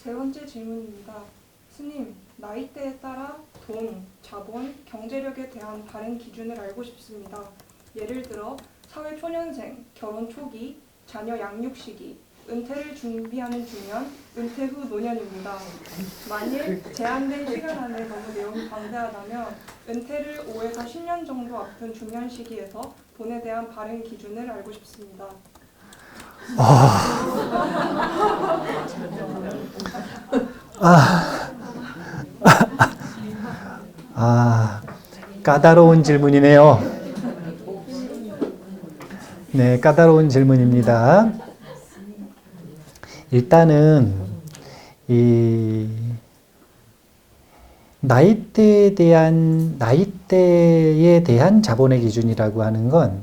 세 번째 질문입니다. 스님, 나이대에 따라 돈, 자본, 경제력에 대한 다른 기준을 알고 싶습니다. 예를 들어 사회 초년생, 결혼 초기, 자녀 양육 시기, 은퇴를 준비하는 중년, 은퇴 후 노년입니다. 만일 제한된 시간 안에 너무 내용이 방대하다면 은퇴를 5에서 10년 정도 앞둔 중년 시기에서 돈에 대한 바른 기준을 알고 싶습니다. 까다로운 질문이네요. 네, 까다로운 질문입니다. 일단은 이 나이대에 대한 자본의 기준이라고 하는 건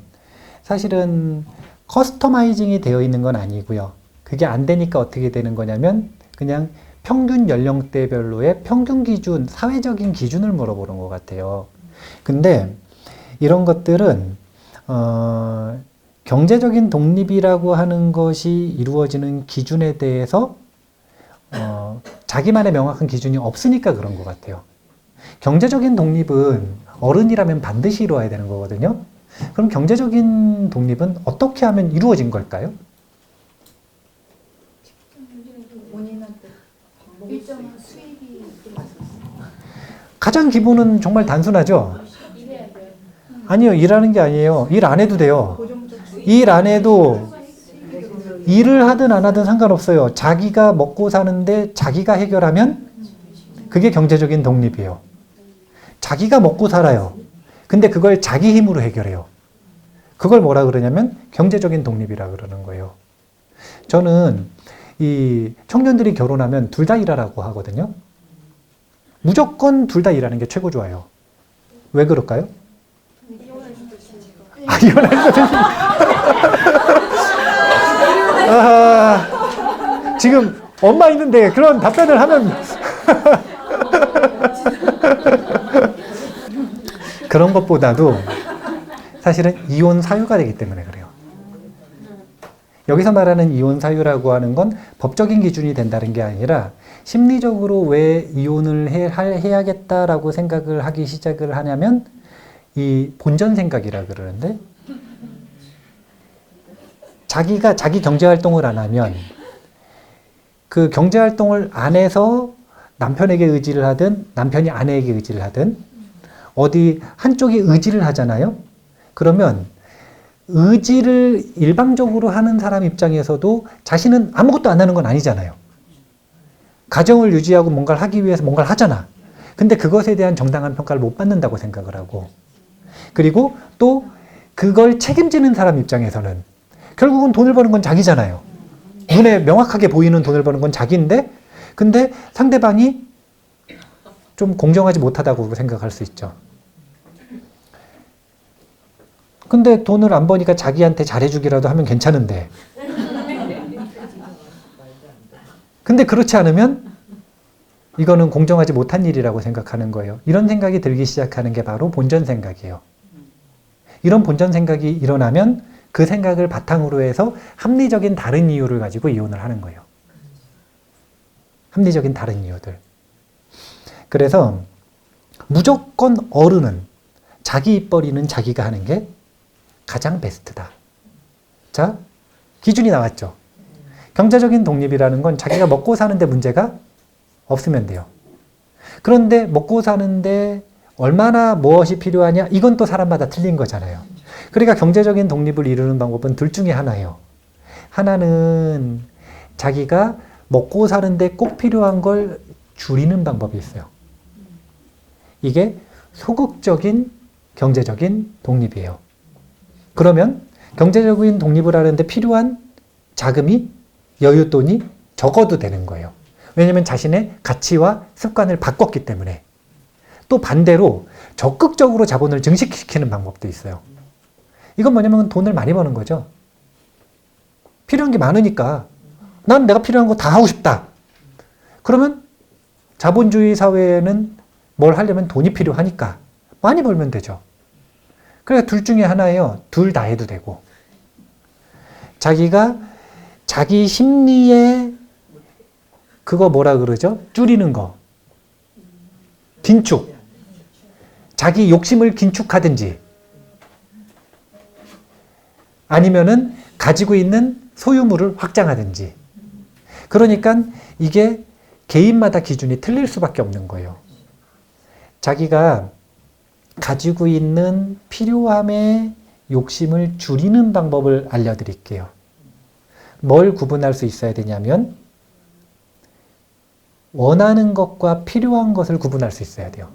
사실은 커스터마이징이 되어 있는 건 아니고요. 그게 안 되니까 어떻게 되는 거냐면 그냥 평균 연령대별로의 평균 기준, 사회적인 기준을 물어보는 것 같아요. 근데 이런 것들은 경제적인 독립이라고 하는 것이 이루어지는 기준에 대해서 자기만의 명확한 기준이 없으니까 그런 것 같아요. 경제적인 독립은 어른이라면 반드시 이루어야 되는 거거든요. 그럼 경제적인 독립은 어떻게 하면 이루어진 걸까요? 본인한테 일정한 수입이 가장 기본은 정말 단순하죠. 아니요, 일하는 게 아니에요. 일 안 해도 돼요. 일 안 해도 일을 하든 안 하든 상관없어요. 자기가 먹고 사는데 자기가 해결하면 그게 경제적인 독립이에요. 자기가 먹고 살아요. 근데 그걸 자기 힘으로 해결해요. 그걸 뭐라 그러냐면 경제적인 독립이라 그러는 거예요. 저는 이 청년들이 결혼하면 둘 다 일하라고 하거든요. 무조건 둘 다 일하는 게 최고 좋아요. 왜 그럴까요? 이혼할 수도 지금 엄마 있는데 그런 답변을 하면 그런 것보다도 사실은 이혼 사유가 되기 때문에 그래요. 여기서 말하는 이혼 사유라고 하는 건 법적인 기준이 된다는 게 아니라 심리적으로 왜 이혼을 해야겠다라고 생각을 하기 시작을 하냐면 이 본전 생각이라 그러는데 자기가 자기 경제 활동을 안 하면 그 경제 활동을 안 해서 남편에게 의지를 하든 남편이 아내에게 의지를 하든 어디 한쪽이 의지를 하잖아요. 그러면 의지를 일방적으로 하는 사람 입장에서도 자신은 아무것도 안 하는 건 아니잖아요. 가정을 유지하고 뭔가를 하기 위해서 뭔가를 하잖아. 근데 그것에 대한 정당한 평가를 못 받는다고 생각을 하고 그리고 또 그걸 책임지는 사람 입장에서는 결국은 돈을 버는 건 자기잖아요. 눈에 명확하게 보이는 돈을 버는 건 자기인데 근데 상대방이 좀 공정하지 못하다고 생각할 수 있죠. 근데 돈을 안 버니까 자기한테 잘해주기라도 하면 괜찮은데 근데 그렇지 않으면 이거는 공정하지 못한 일이라고 생각하는 거예요. 이런 생각이 들기 시작하는 게 바로 본전 생각이에요. 이런 본전 생각이 일어나면 그 생각을 바탕으로 해서 합리적인 다른 이유를 가지고 이혼을 하는 거예요. 합리적인 다른 이유들. 그래서 무조건 어른은 자기 입벌이는 자기가 하는 게 가장 베스트다. 자, 기준이 나왔죠. 경제적인 독립이라는 건 자기가 먹고 사는데 문제가 없으면 돼요. 그런데 먹고 사는데 얼마나 무엇이 필요하냐? 이건 또 사람마다 틀린 거잖아요. 그러니까 경제적인 독립을 이루는 방법은 둘 중에 하나예요. 하나는 자기가 먹고 사는데 꼭 필요한 걸 줄이는 방법이 있어요. 이게 소극적인 경제적인 독립이에요. 그러면 경제적인 독립을 하는데 필요한 자금이 여윳돈이 적어도 되는 거예요. 왜냐하면 자신의 가치와 습관을 바꿨기 때문에. 또 반대로 적극적으로 자본을 증식시키는 방법도 있어요. 이건 뭐냐면 돈을 많이 버는 거죠. 필요한 게 많으니까 난 내가 필요한 거 다 하고 싶다. 그러면 자본주의 사회에는 뭘 하려면 돈이 필요하니까 많이 벌면 되죠. 그러니까 둘 중에 하나예요. 둘 다 해도 되고. 자기가 자기 심리의 그거 뭐라 그러죠? 줄이는 거. 긴축. 자기 욕심을 긴축하든지 아니면은 가지고 있는 소유물을 확장하든지. 그러니까 이게 개인마다 기준이 틀릴 수밖에 없는 거예요. 자기가 가지고 있는 필요함의 욕심을 줄이는 방법을 알려드릴게요. 뭘 구분할 수 있어야 되냐면 원하는 것과 필요한 것을 구분할 수 있어야 돼요.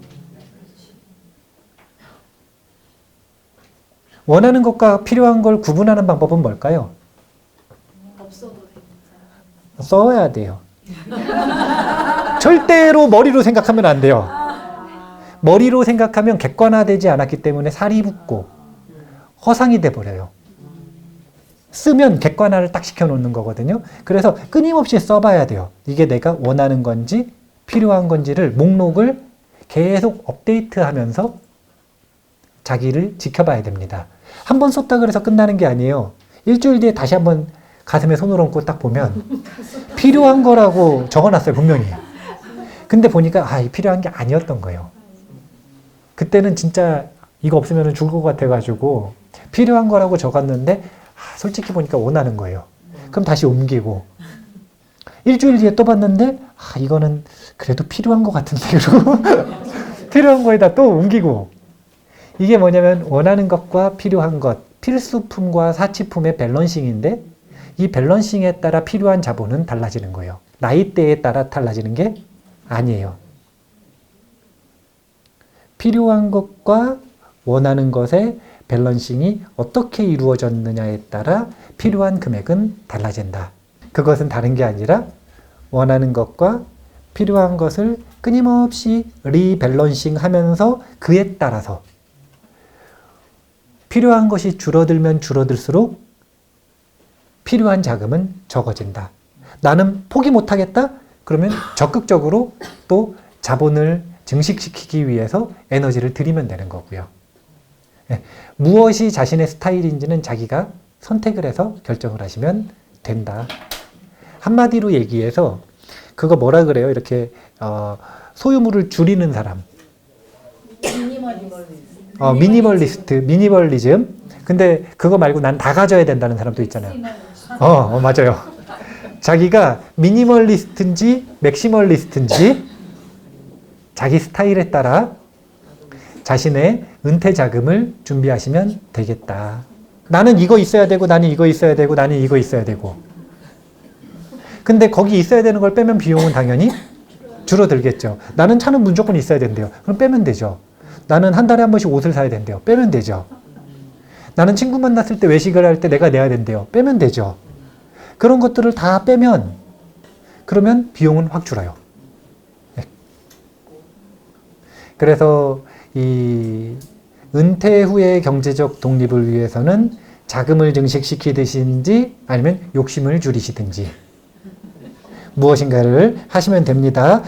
원하는 것과 필요한 걸 구분하는 방법은 뭘까요? 없어도 됩니다. 써야 돼요. 절대로 머리로 생각하면 안 돼요. 머리로 생각하면 객관화되지 않았기 때문에 살이 붙고 허상이 돼버려요. 쓰면 객관화를 딱 시켜놓는 거거든요. 그래서 끊임없이 써봐야 돼요. 이게 내가 원하는 건지 필요한 건지를 목록을 계속 업데이트하면서 자기를 지켜봐야 됩니다. 한 번 썼다 그래서 끝나는 게 아니에요. 일주일 뒤에 다시 한번 가슴에 손을 얹고 딱 보면 필요한 거라고 적어놨어요, 분명히. 근데 보니까 필요한 게 아니었던 거예요. 그때는 진짜 이거 없으면 죽을 것 같아가지고 필요한 거라고 적었는데 솔직히 보니까 원하는 거예요. 그럼 다시 옮기고 일주일 뒤에 또 봤는데 이거는 그래도 필요한 것 같은데 그러고 필요한 거에다 또 옮기고. 이게 뭐냐면 원하는 것과 필요한 것, 필수품과 사치품의 밸런싱인데 이 밸런싱에 따라 필요한 자본은 달라지는 거예요. 나이대에 따라 달라지는 게 아니에요. 필요한 것과 원하는 것의 밸런싱이 어떻게 이루어졌느냐에 따라 필요한 금액은 달라진다. 그것은 다른 게 아니라 원하는 것과 필요한 것을 끊임없이 리밸런싱 하면서 그에 따라서 필요한 것이 줄어들면 줄어들수록 필요한 자금은 적어진다. 나는 포기 못하겠다? 그러면 적극적으로 또 자본을 증식시키기 위해서 에너지를 들이면 되는 거고요. 무엇이 자신의 스타일인지는 자기가 선택을 해서 결정을 하시면 된다. 한마디로 얘기해서 그거 뭐라 그래요? 이렇게 소유물을 줄이는 사람. 미니멀리즘. 근데 그거 말고 난 다 가져야 된다는 사람도 있잖아요. 맞아요. 자기가 미니멀리스트인지 맥시멀리스트인지 자기 스타일에 따라 자신의 은퇴 자금을 준비하시면 되겠다. 나는 이거 있어야 되고 나는 이거 있어야 되고 나는 이거 있어야 되고. 근데 거기 있어야 되는 걸 빼면 비용은 당연히 줄어들겠죠. 나는 차는 무조건 있어야 된대요. 그럼 빼면 되죠. 나는 한 달에 한 번씩 옷을 사야 된대요. 빼면 되죠. 나는 친구 만났을 때 외식을 할 때 내가 내야 된대요. 빼면 되죠. 그런 것들을 다 빼면 그러면 비용은 확 줄어요. 그래서 이 은퇴 후의 경제적 독립을 위해서는 자금을 증식시키듯이 아니면 욕심을 줄이시든지 무엇인가를 하시면 됩니다.